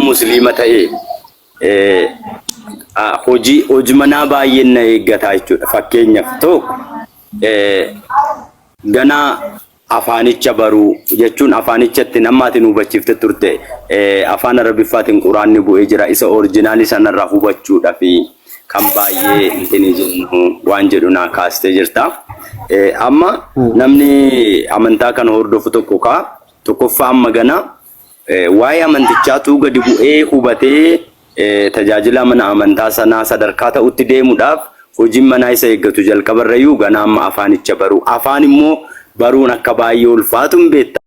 musliima ta'e hojii manaa baay'een na eeggataa jechuudha. Fakkeenyaaf tokko ganaa afaanicha baruu jechuun afaanichatti namaatiin hubachiifte turte afaan arabiffaatiin quraanni bu'ee jira isa oriijinaalii sanarraa hubachuudha fi kan baay'ee intini jennu waan jedhu naa kaastee jirta. Amma namni amantaa kana hordofu tokkoffaa amma gana waa'ee amantichaatu gadi bu'ee hubatee tajaajila mana amantaa sanaa sadarkaa ta'utti deemuudhaaf hojiin manaa isa eeggatu jalqabarrayyuu gana amma afaanicha baruu. Afaan immoo baruun akka baay'ee ulfaatu hin beekta.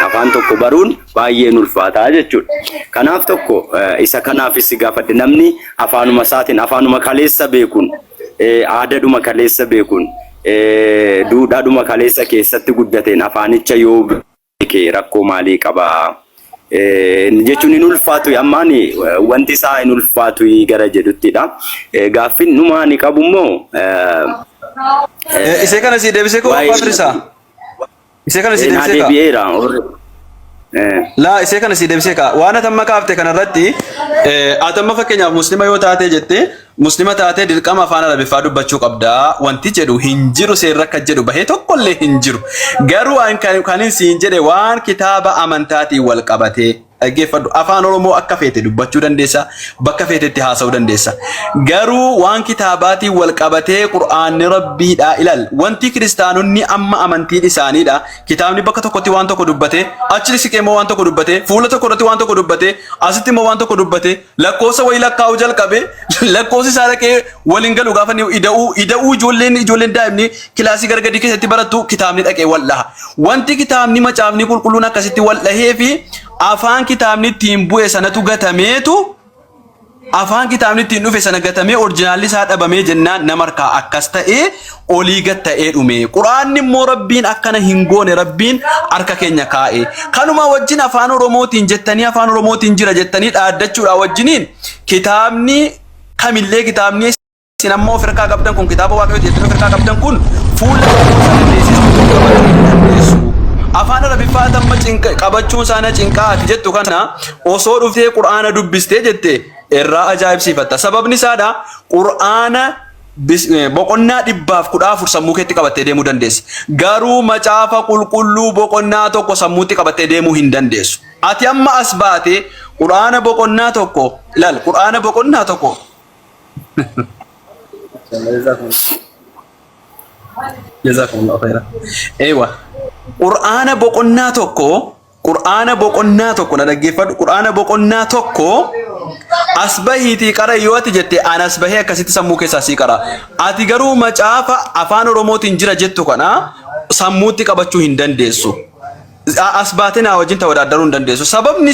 Afaan tokko baruun baay'een ulfaataa jechuudha. Kanaaf tokko isa kanaafis gaafadhe namni afaanuma isaatiin afaanuma kaleessa beekuun aadaadhuma kaleessa beekuun duudhaadhuma kaleessa keessatti guddateen afaanicha yoo beeke rakkoo maalii qabaa jechuun hin ulfaatu ammaani wanti isaa hin ulfaatu gara jedhuttidha. Gaaffiin numaani qabu immoo isee kana si deebisee koo Patriisa isee kana si deebisee ka la isee kana si deebisee ka waan atamma kaafte kana irratti atamma fakkeenyaaf muslima yoo taate jette muslima taate dirqama afaan arabiffaa dubbachuu qabda wanti jedhu hin jiru seerra akka jedhu bahee tokkollee hin jiru garuu kan siin jedhe waan kitaaba amantaatiin wal qabatee dhaggeeffadhu afaan oromoo akka feete dubbachuu dandeessa bakka feetetti haasa'uu dandeessa garuu waan kitaabaatiin wal qabatee qur'aanni rabbiidha ilal wanti kiristaanonni amma amantiin isaaniidha kitaabni bakka tokkotti waan tokko dubbate achi siqee immoo waan tokko dubbate fuula tokko irratti waan tokko dubbate asitti immoo waan tokko dubbate lakkoofsa wayii lakkaa'uu jalqabe lakkoofsi isaa dhaqee waliin galu gaafa ida'uu ijoolleen daa'imni kilaasii gargadii keessatti barattu kitaabni dhaqee wal'aha wanti kitaabni macaafni qulqulluun akkasitti wal'ahee fi afaan kitaabni ittiin bu'e sanatu gatameetu afaan kitaabni ittiin dhufe sana gatamee oriijinaalli isaa dhabamee jennaan nama harkaa akkas ta'ee olii gad ta'ee dhume quraanni immoo rabbiin akkana hin goone rabbiin harka keenya kaa'e kanuma wajjin afaan oromootiin jettanii afaan oromootiin jira jettanii dhaaddachuudha wajjiniin kitaabni kamillee kitaabni isin amma of harkaa qabdan kun kitaaba waaqayyooti jettanii of harkaa qabdan kun fuula sana dandeessisu afaan arabiffaa tamma qabachuun sana cinqaati jettu kana osoo dhuftee qur'aana dubbistee jette irraa ajaa'ibsiifatta sababni isaadha qur'aana boqonnaa 114 sammuu keetti qabattee deemuu dandeessi garuu macaafa qulqulluu boqonnaa tokko sammuutti qabattee deemuu hin dandeessu ati amma as baate qur'aana boqonnaa tokko lal qur'aana boqonnaa tokko jazakumullahu khairan eewa qur'aana boqonnaa tokko na dhaggeeffadhu qur'aana boqonnaa tokko asbahiitii qara yoo ati jette an asbahee akkasitti sammuu keessaa sii qara ati garuu macaafa afaan oromootiin jira jettu kana sammuutti qabachuu hin dandeessu asbaatinaa wajjin tawadaadaruu hin dandeessu sababni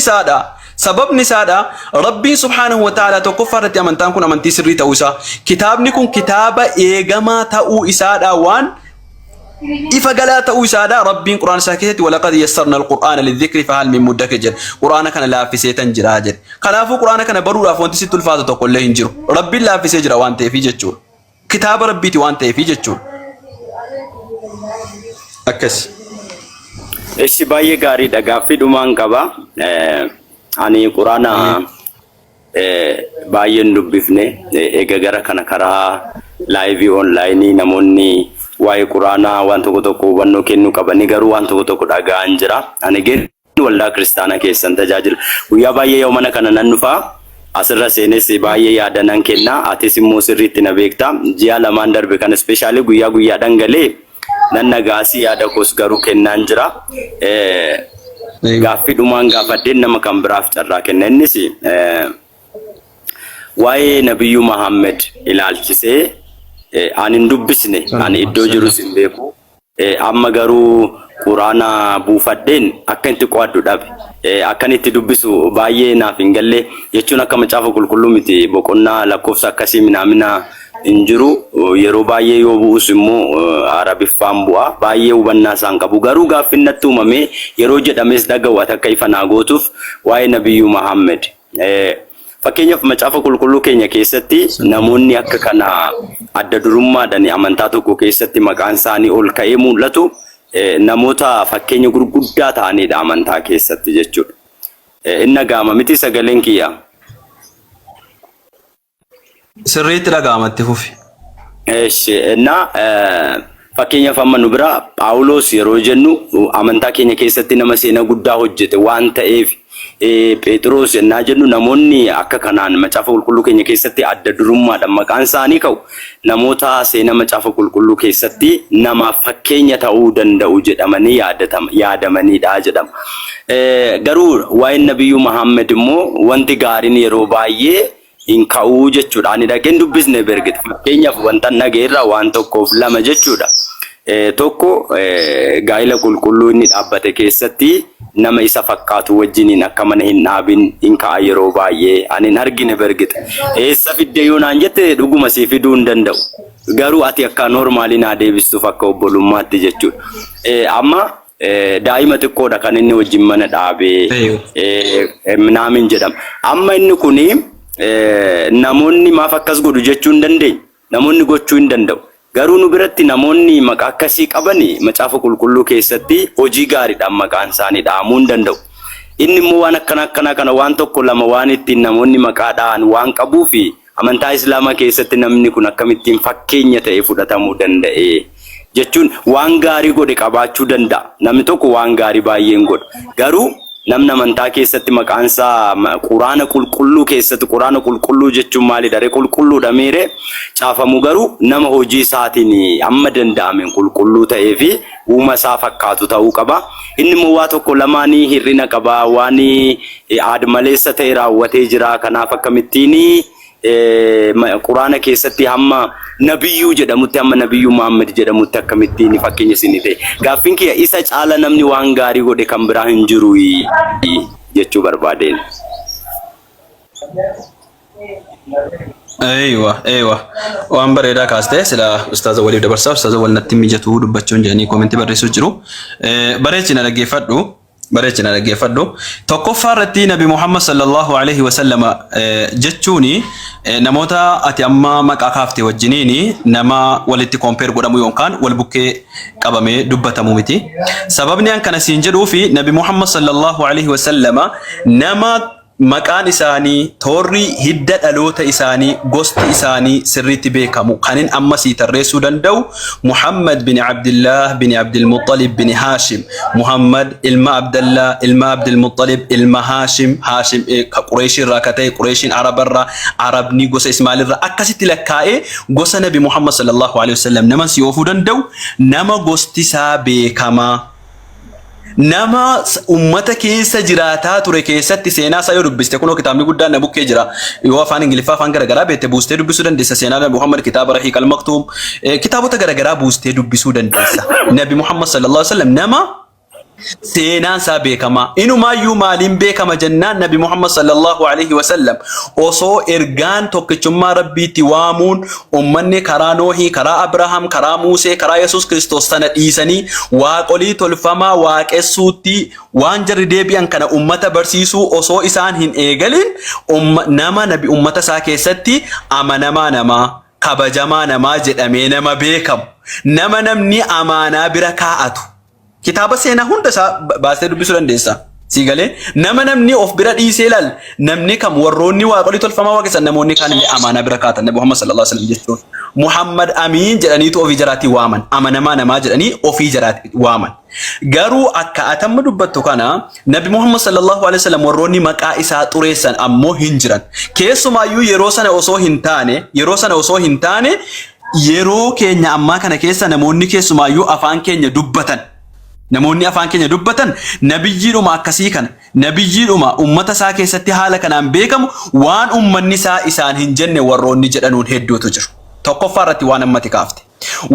isaadha rabbiin subhaanahu wa ta'ala tokkoffaa irratti amantaan kun amantii sirrii ta'uu isaa kitaabni kun kitaaba eegamaa ta'uu isaadha waan ifa galaa ta'uu isaadha rabbiin qur'aan isaa keessatti walaqad yassarna alqur'aana lidhikri fahal min muddakir jedhe qur'aana kana laaffisee tan jira jedhe kanaafuu qur'aana kana baruudhaaf wanti sitti ulfaatu tokko illee hin jiru rabbiin laaffisee jira waan ta'eef jechuudha kitaaba rabbiiti waan ta'eef jechuudha akkas eshi baay'ee gaariidha gaaffii dhumaan qaba ani qur'aana baay'een dubbifne eega gara kana karaa laayivii onlaayinii namoonni waa'ee quraanaa waan tokko hubannoo kennuu qabanii garuu waan tokko dhaga'an jira. Ani gadi waldaa kiristaanaa keessan tajaajila. Guyyaa baay'ee yoo mana kana nan dhufaa asirra seenes baay'ee yaada nan kenna. Atis immoo sirriitti na beekta. Ji'a lamaan darbe kan ispeeshaalii guyyaa dhangalee nan nagaasii yaada koos garuu kennaan jira. Gaaffii dhumaan gaafadheen nama kan biraaf carraa kenna. Innis waa'ee Nabiyyuu Muhammad ilaalchisee ani dubbisne ani iddoo jirus hin beeku amma garuu quraana buufadheen akka itti qo'addu dhabe akka itti dubbisu baay'ee naaf hin galle jechuun akka macaafa qulqulluu miti boqonnaa lakkoofsa akkasii minaamina hin jiru yeroo baay'ee yoo bu'us immoo arabiffaan bu'a baay'ee hubannaa isaan qabu garuu gaaffiin natti uumame yeroo jedhames dhaga'uuf akka ifa naa gootuuf waa'ee Nabiyyuu Muhammad fakkeenyaaf macaafa qulqulluu keenya keessatti namoonni akka kana adda durummaadhaan amantaa tokko keessatti maqaan isaanii ol ka'ee mul'atu namoota fakkeenya gurguddaa ta'anidha amantaa keessatti jechuudha. inna gaama miti sagaleen kiyya. Sirriitti dhaga'amatti fufi. Na fakkeenyaaf amma nu bira Phaawulos yeroo jennu amantaa keenya keessatti nama seenaa guddaa hojjete waan ta'eef Phexros yennaa jennu namoonni akka kanaan macaafa qulqulluu keenya keessatti adda durummaadhaan maqaan isaanii ka'u namoota seenaa macaafa qulqulluu keessatti namaaf fakkeenya ta'uu danda'u jedhamanii yaadamanidha jedhama. Garuu waa'een Nabiyyuu Muhammad immoo wanti gaariin yeroo baay'ee in ka'uu jechuudha. Ani dhaqeen dubbisne bergite fakkeenyaaf wanta nageerra waan tokkoof lama jechuudha. Tokko gaa'ila qulqulluu inni dhaabbate keessatti nama isa fakkaatu wajjiniin akka mana hin dhaabin in ka'a yeroo baay'ee ani argine bergite. Eessa fidde yoo naan jette dhuguma si fiduu hin danda'u. Garuu ati akka normaali naa deebistuuf akka obbolummaatti jechuudha. Amma daa'ima xiqqoodha kan inni wajjin mana dhaabee naamin jedhama. Amma inni kuni namoonni maaf akkas godhu jechuu hin dandeenye. Namoonni gochuu hin danda'u. Garuu nu biratti namoonni maqaa akkasii qabani macaafa qulqulluu keessatti hojii gaariidhaan maqaan isaanii dhahamuu hin danda'u. Inni immoo waan akkana kana waan tokko lama waan ittiin namoonni maqaa dhahan waan qabuufi amantaa Islaamaa keessatti namni kun akkamittiin fakkeenya ta'ee fudhatamuu danda'e jechuun waan gaarii godhe qabaachuu danda'a. Namni tokko waan gaarii baay'een godha. Garuu namni amantaa keessatti maqaan isaa Quraana qulqulluu keessatti Quraana qulqulluu jechuun maalidha? Qulqulluudha meeree caafamu garuu nama hojii isaatiin amma danda'ameen qulqulluu ta'ee fi uuma isaa fakkaatu ta'uu qaba. Inni immoo waa tokko lamaanii hirrina qaba waan aadmaleessa ta'e raawwatee jira. Kanaaf akkamittiin Quraana keessatti hamma Nabiyyuu jedhamutti hamma Nabiyyuu Muhammad jedhamutti akkamittiin fakkeenya isinii ta'e. Gaaffiin kiyya isa caala namni waan gaarii godhe kan biraa hin jiru jechuu barbaadeen. Eeywa waan bareedaa kaastee sila ustaaza waliif dabarsaa ustaaza wal natti mijatu dubbachuun jedhanii koomentii barreessuu jiru. Bareechina dhaggeeffadhu. Tokkoffaa irratti Nabi Muhammad sallallahu alaihi wasallam jechuuni namoota ati amma maqaa kaaftee wajjiniini nama walitti kompeer godhamu yookaan wal bukkee qabamee dubbatamu miti. Sababni an kana siin jedhuufi Nabi Muhammad sallallahu alaihi wasallam nama maqaan isaanii toorri hidda dhaloota isaanii gosti isaanii sirriitti beekamu kanin amma sii tarreessuu danda'u Muhammad bin Abdullah bin Abdul Muttalib bin Hashim. Muhammad ilma Abdullah ilma Abdul Muttalib ilma Hashim ka Quraysh irraa ka ta'e Qurayshin Arabarraa Arabni gosa Ismaa'il irraa akkasitti lakkaa'ee gosa Nabi Muhammad sallallahu alaihi wasallam nama sii oofuu danda'u nama gosti isaa beekamaa. Nama ummata keessa jiraataa ture keessatti seenaa isaa yoo dubbiste kunoo kitaabni guddaan na bukkee jira. Yoo afaan Ingiliffaa afaan garagaraa beekte buustee dubbisuu dandeessa. Seenaa Nabi Muhammad kitaaba Rahiiq al-Maktuum kitaabota garagaraa buustee dubbisuu dandeessa. Nabi Muhammad sallallahu alaihi wasallam nama seenaan isaa beekama. Inumaayyuu maaliin beekama jennaan Nabi Muhammad sallallahu alaihi wasallam osoo ergaan tokkichummaa Rabbiitti waamuun ummanni karaa Noohii, karaa Abrahaam, karaa Muusee, karaa Yesuus Kiristoos sana dhiisanii waaqolii tolfamaa waaqessuutti waan jarri deebi'an kana ummata barsiisuu osoo isaan hin eegalin nama Nabi ummata isaa keessatti amanamaa namaa kabajamaa namaa jedhamee nama beekamu nama namni amaanaa bira kaa'atu. Kitaaba seenaa hunda isaa baastee dubbisuu dandeessa. Siigalee nama namni of bira dhiisee ilaal namni kam warroonni waaqolii tolfamaa waaqessan namoonni kaan illee amaanaa bira kaa'atan Nabi Muhammad sallallahu alaihi wasallam jechuun Muhammad Amiin jedhaniitu ofii jaraatii waaman amanamaa namaa jedhanii ofii jaraatii waaman. Garuu akka atamma dubbattu kana Nabi Muhammad sallallahu alaihi wasallam warroonni maqaa isaa xureessan ammoo hin jiran. Keessumaayyuu yeroo sana osoo hin taane yeroo keenya ammaa kana keessa namoonni keessumaayyuu afaan keenya dubbatan. Namoonni afaan keenya dubbatan nabiyyiidhuma akkasii kana nabiyyiidhuma ummata isaa keessatti haala kanaan beekamu waan ummanni isaa isaan hin jenne warroonni jedhanuun hedduutu jiru. Tokkoffaa irratti waan ammati kaafte.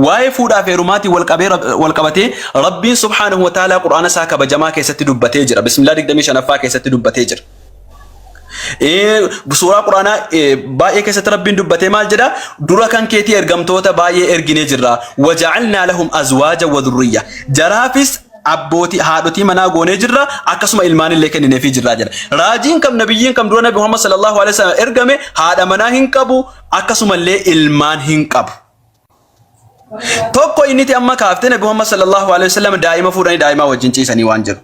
Waa'ee fuudhaaf heerumaatii walqabatee Rabbiin subhaanahu wa ta'ala Qur'aana isaa kabajamaa keessatti dubbatee jira. Bismillah 25ffaa keessatti dubbatee jira. Suuraa Quraanaa baay'ee keessatti Rabbiin dubbatee maal jedha? Dura kan keetii ergamtoota baay'ee erginee jirra. Waja'alnaa lahum azwaaja wa dhurriyya. Jaraafis abbootii haadhotii manaa goonee jirra akkasuma ilmaan illee kennineefii jirra jedha. Raajiin kam nabiyyiin kam dura Nabi Muhammad sallallahu alaihi wasallam ergame haadha manaa hin qabu akkasuma illee ilmaan hin qabu. Tokko inni amma kaaftee Nabi Muhammad sallallahu alaihi wasallam daa'ima fuudhanii daa'imaa wajjin ciisanii waan jiru.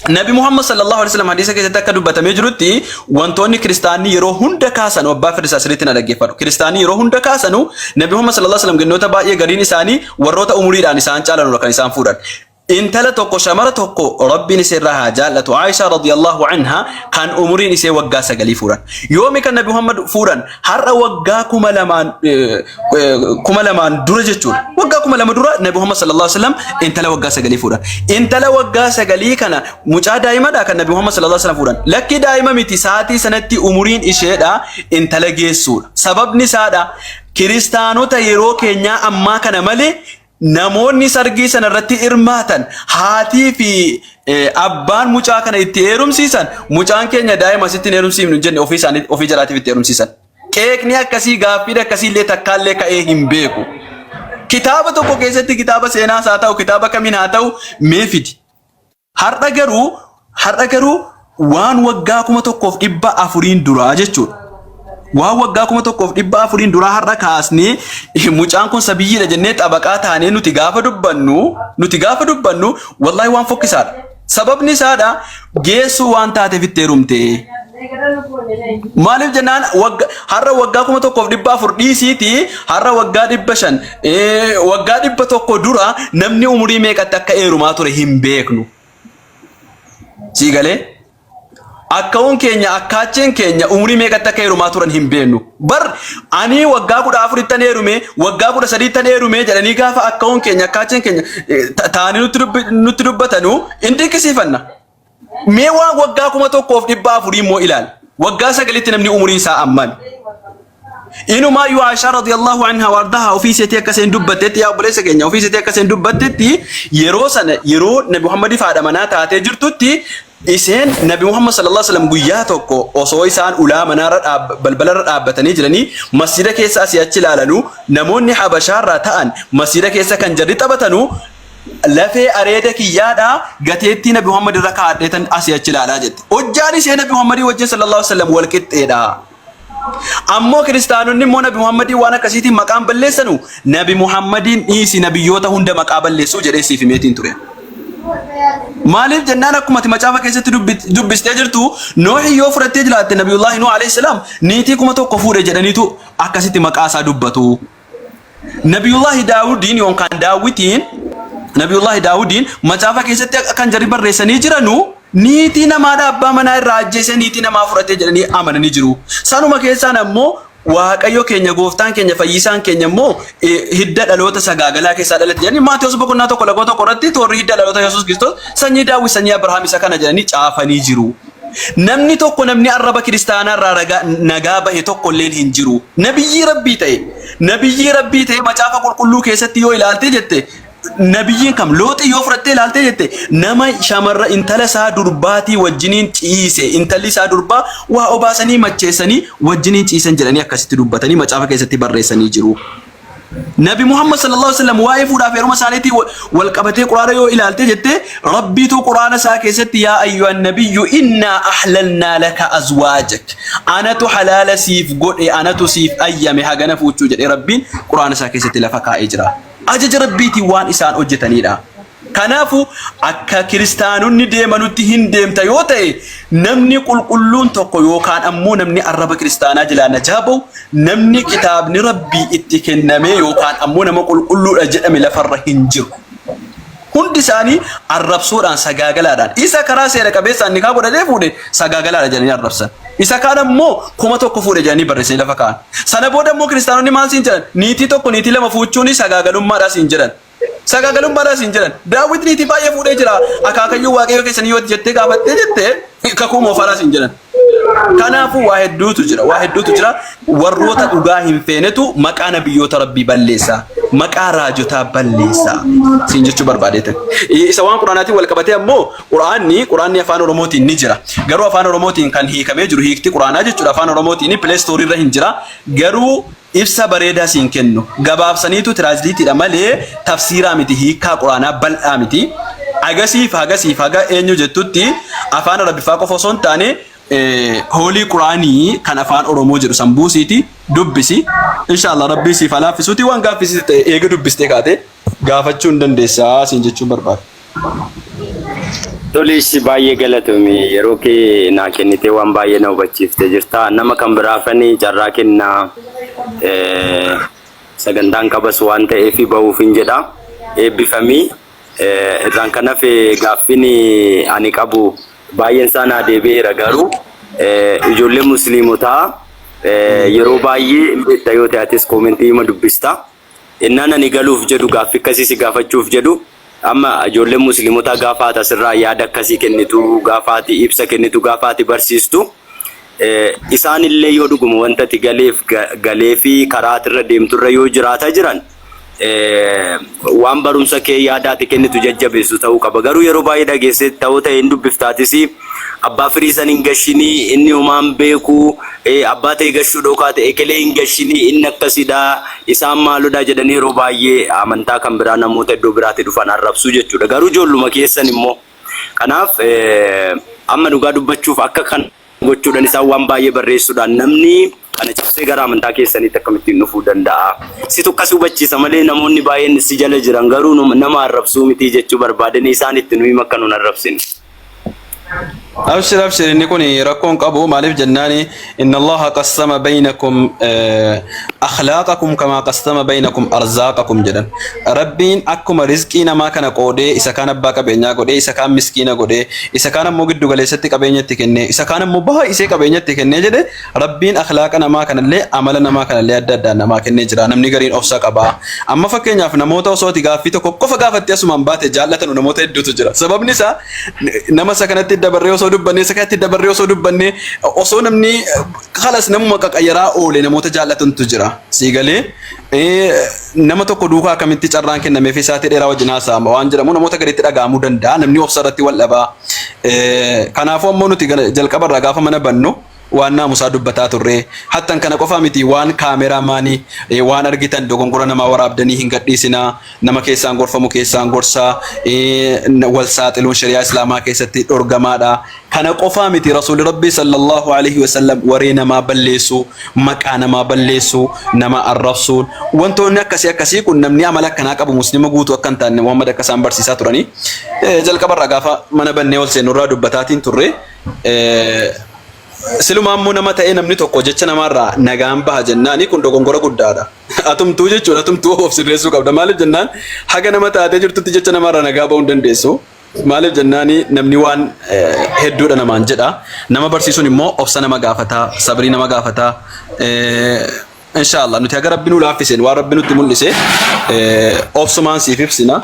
Nabi Muhammad sallallahu alaihi wasallam hadisa keessatti akka dubbatamee jirutti wantoonni kiristaanii yeroo hunda kaasan abbaa firdisa sirriitti na dhaggeeffadhu. Kiristaanii yeroo hunda kaasanu Nabi Muhammad sallallahu alaihi wasallam gannoota baay'ee gariin isaanii warroota umuriidhaan isaan caalanudha kan isaan fuudhan. Intala tokko shamara tokko rabbiin isee irraa haa jaallatu Aisha radiyallahu anha kan umuriin isee waggaa 9 fuudhan. Yoomi kan Nabi Muhammad fuudhan har'a waggaa 2000 dura jechuudha. Waggaa 2000 dura Nabi Muhammad sallallahu alaihi wasallam intala waggaa 9 fuudhan. Intala waggaa 9 kana mucaa daa'imadha kan Nabi Muhammad sallallahu alaihi wasallam fuudhan. Lakki daa'ima miti saatii sanatti umuriin isheedha intala geessuudha. Sababni isaadha kiristaanota yeroo keenyaa ammaa kana malee namoonni sargii sana irratti hirmaatan haatii fi abbaan mucaa kana itti heerumsiisan mucaan keenya daa'ima asitti heerumsiifnu jenne ofii jaraatiif itti heerumsiisan. Qeeqni akkasii gaaffiin akkasii illee takkaallee ka'ee hin beeku. Kitaaba tokko keessatti kitaaba seenaas haa ta'u kitaaba kamiin haa ta'u mee fidi. Har'a garuu waan waggaa 1400 duraa jechuudha. Waa waggaa 1400 duraa har'a kaasnee mucaan kun sabiyyiidha jennee xabaqaa taanee nuti gaafa dubbannu wallahi waan fokkisaadha. Sababni isaadha geessuu waan taateef itti heerumte. Maaliif jennaan har'a waggaa 1400 dhiisiiti har'a waggaa 500 waggaa 100 dura namni umurii meeqatti akka heerumaa ture hin beeknu. Siigalee akkawun keenya akkaacheen keenya umurii meeqatti akka heerumaa turan hin beeknu. Bar ani waggaa 14 tan heerume waggaa 13 tan heerume jedhanii gaafa akkawun keenya akkaacheen keenya taanii nutti dubbatanu indikisiifanna. Mee waan waggaa 1400 immoo ilaal. Waggaa 9tti namni umuriin isaa amman. Inuma yu Aisha radiyallahu anha wardaha ofii seetii akka seen dubbattetti yaa obboleessa keenya ofii seetii akka seen dubbattetti yeroo Nabi Muhammad faadha manaa taatee jirtutti iseen Nabi Muhammad sallallahu alaihi wasallam guyyaa tokko osoo isaan ulaa manaarra balbalarra dhaabbatanii jiranii masjida keessa asii achi ilaalanu namoonni habashaarraa ta'an masjida keessa kan jarri taphatanu lafee areeda kiyyaadha gateettii Nabi Muhammad irra kaadheetan asii achi ilaalaa jette. Hojjaan isee Nabi Muhammad wajjin sallallahu alaihi wasallam wal qixxeedha. Ammoo kiristaanonni immoo Nabi Muhammadii waan akkasiitiin maqaan balleessanu Nabi Muhammadiin dhiisi nabiyyoota hunda maqaa balleessuu jedhee siif himeetiin ture. Maaliif jennaan akkuma macaafa keessatti dubbistee jirtu Noohi yoo fudhattee jiraatte Nabiyullaahi Nuh alayhi salaam niitii 1000 fuudhe jedhaniitu akkasitti maqaa isaa dubbatu. Nabiyullaahi Daawudiin yookaan Nabiyullaahi Daawudiin macaafa keessatti kan jarri barreessanii jiranu niitii namaadha abbaa manaa irraa ajjeese niitii namaa fudhatee jedhanii amananii jiru. Sanuma keessaan ammoo Waaqayyo keenya gooftaan keenya fayyisaan keenya immoo hidda dhaloota sagaagalaa keessaa dhalate jedhanii Maatewos boqonnaa 1 irratti toorri hidda dhaloota Yesuus Kiristoos sanyii Daawit sanyii Abrahaam isa kana jedhanii caafanii jiru. Namni arraba kiristaanaa irraa nagaa bahe tokko illee hin jiru. Nabiyyi rabbii ta'e macaafa qulqulluu keessatti yoo ilaalte jette nabiyyiin kam Looxi yoo fudhattee ilaalte jette nama shamarra intala isaa durbaatii wajjiniin ciise intalli isaa durbaa waa obaasanii macheessanii wajjiniin ciisan jedhanii akkasitti dubbatanii macaafa keessatti barreessanii jiru. Nabi Muhammad sallallahu alaihi wasallam waa'ee fuudhaaf heeruma isaaniitii wal qabatee quraana yoo ilaalte jette rabbiitu quraana isaa keessatti yaa ayyuhan nabiyyu innaa ahlalnaa laka azwaajak anatu halaala siif godhe anatu siif ayyame hagana fuuchuu jedhe rabbiin quraana isaa keessatti lafa kaa'ee jira. Ajaja rabbiitii waan isaan hojjetanidha. Kanaafu akka kiristaanonni deemanutti hin deemta yoo ta'e namni qulqulluun tokko yookaan ammoo namni arraba kiristaanaa jilaan najaabahu namni kitaabni rabbii itti kenname yookaan ammoo nama qulqulluudha jedhame lafarra hin jiru. Hundi isaanii arrabsuudhaan sagaagalaadhaan isa karaa seera qabeessaan nikaa godhatee fuudhe sagaagalaadha jedhanii arrabsan. Isa kaan ammoo 1000 fuudhe jedhanii barreessanii lafa kaa'an. Sana booda ammoo kiristaanonni maal siin jedhan niitii tokko niitii lama fuuchuun sagaagalummaadhaa siin jedhan. Sagaagalummaadhaa siin jedhan. Daawit niitii baay'ee fuudhee jira. Akaakayyuu waaqayyo keessanii yoo jettee gaafattee jettee kakuu moofaadhaa siin jedhan. Kanaafuu waa hedduutu jira. Warroota dhugaa hin feenetu maqaa nabiyyoota rabbii balleessa. Maqaa raajotaa balleessa. Siin jechuu barbaadeetan. Isa waan quraanaatiin wal qabatee ammoo quraanni afaan Oromootiin ni jira. Garuu afaan Oromootiin kan hiikamee jiru hiikti quraanaa jechuudha afaan Oromootiin Play Store irra hin jira. Garuu ibsa bareedaa siin kennu. Gabaabsaniitu tiraanziliitiidha malee tafsiiraa miti hiikaa quraanaa bal'aa miti. Agasiif haga eenyu jettutti afaan Arabiffaa qofa osoo hin taane hoolii quraanii kan afaan Oromoo jedhu sambuusiiti dubbisi. Inshallah rabbii siif alaaffisuuti waan gaaffisiis ta'e eega dubbistee kaate gaafachuu hin dandeessaa siin jechuun barbaada. Tolishi baay'ee galatoomi yeroo kee naa kennitee waan baay'ee na hubachiiftee jirta. Nama kan biraafanii carraa kennaa sagantaan qabas waan ta'eef bahuuf hin jedha. Eebbifamii irraan kan hafe gaaffiin ani qabu baay'een isaa naa deebi'eera garuu ijoollee musliimotaa yeroo baay'ee hin beekta yoo ta'atis koomentii ma dubbista. Innaan ani galuuf jedhu gaaffii akkasii si gaafachuuf jedhu. Amma ijoolleen musliimotaa gaafaata sirraa yaada akkasii kennitu gaafaati ibsa kennitu gaafaati barsiistu isaan illee yoo dhuguma wanta ati galee fi karaa irra deemturra yoo jiraata jiran waan barumsa kee yaadaati kennitu jajjabeessu ta'uu qaba. Garuu yeroo baay'ee dhageessee ta'uu ta'e hin dubbiftaatis abbaa firii san hin gashinii inni homaan beeku abbaa ta'e gashuu dhookaa ta'e ekelee hin gashinii inni akkasidha isaan maalodha jedhanii yeroo baay'ee amantaa kan biraa namoota iddoo biraatti dhufan arrabsuu jechuudha. Garuu ijoolluma keessan immoo kanaaf amma dhugaa dubbachuuf akka kan gochuudhaan isaan waan baay'ee barreessuudhaan namni kana cabsee gara amantaa keessaniitti akkamittiin dhufuu danda'a. Situ akkas hubachiisa malee namoonni baay'een si jala jiran garuu nama arrabsuu miti jechuu barbaadanii isaan itti nuyi akka nun arrabsine. أبشر أبشر إني كوني ركون قبو مالف جناني إن الله قسم بينكم أخلاقكم كما قسم بينكم أرزاقكم جدا ربين أكم رزقنا ما كان قودي إذا كان باك بينيا قودي إذا كان مسكينا قودي إذا كان موجود دغليستي كبينيا تكني إذا كان مباه إذا كبينيا تكني جدا ربين أخلاقنا ما كان لي عملنا ما كان لي أددنا ما كان نجرا نمني قرين أفسا كبا أما فكينا في نموت وصوتي غافيتو كوكو فغافت يسو من بات جالة ونموت يدو تجرا سبب نسا نما سكنت الدبريو osoo dubbanne sakatti dabarree osoo dubbanne osoo namni khalas namuma qaqayyaraa oole namoota jaallatantu jira siigalee nama tokko duukaa akkamitti carraan kennamee fi saatii dheeraa wajjin haasa'ama waan jedhamu namoota gaditti dhaga'amuu danda'a namni of sarratti wal dhabaa kanaafuu ammoo nuti jalqabarraa gaafa mana bannu waan naamusaa dubbataa turre hattan kana qofa miti waan kaameraamaanii waan argitan dogongora nama waraabdanii hin gadhiisinaa nama keessaan gorfamu keessaan gorsaa wal saaxiluun shari'aa islaamaa keessatti dhorgamaadha. Kana qofa miti rasuulli rabbii sallallahu alaihi wasallam waree namaa balleessu maqaa namaa balleessu nama arrabsuun wantoonni akkasii kun namni amala akkanaa qabu muslima guutuu akka hin taane Muhammad akka isaan barsiisaa turanii jalqabarraa gaafa mana bannee ol seenurraa dubbataatiin turre siluma ammoo nama ta'ee namni tokko jecha namarraa nagaan baha jennaani kun dogongora guddaadha. Atumtuu jechuudha atumtuu of sirreessuu qabda maaliif jennaan haga nama taatee jirtutti jecha namarraa nagaa bahuu hin dandeessu. Maaliif jennaani namni waan hedduudha namaan jedha nama barsiisuun immoo obsa nama gaafataa sabrii nama gaafataa inshallah nuti agar rabbi nu laaffiseen waan rabbi nutti mul'ise obsumaan siif ibsina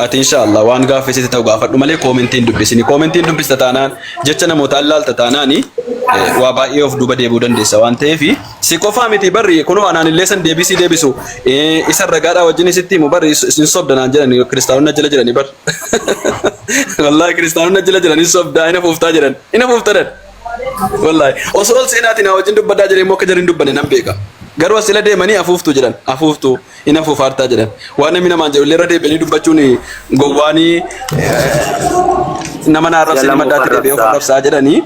ati inshallah waan gaaffisitti ta'u gaafadhu malee koomentiin dubbisini koomentiin dubbista taanaan jecha namoota allaalta taanaani waa baay'ee of duuba deebuu dandeessa waan ta'eef si qofaa miti barri kunoo anaan illee san deebisu isa ragaadhaa wajjin isitti himu barri isin sobdanaan jedhani kiristaanonni jala jirani bar wallahi kiristaanonni jala jirani sobdaa ina fuuftaa jiran ina fuuftadan wallahi osoo seenaatiin wajjin dubbaddaa jiree immoo akka jarin dubbanne nan beeka garuu asila deemanii afuuftu jedhan afuuftu ina fuufaartaa jedhan waan namni namaan jedhu illee irra deebi'anii dubbachuun gowwaanii nama naarrabsanii maddaatti deebi'ee of arrabsaa jedhanii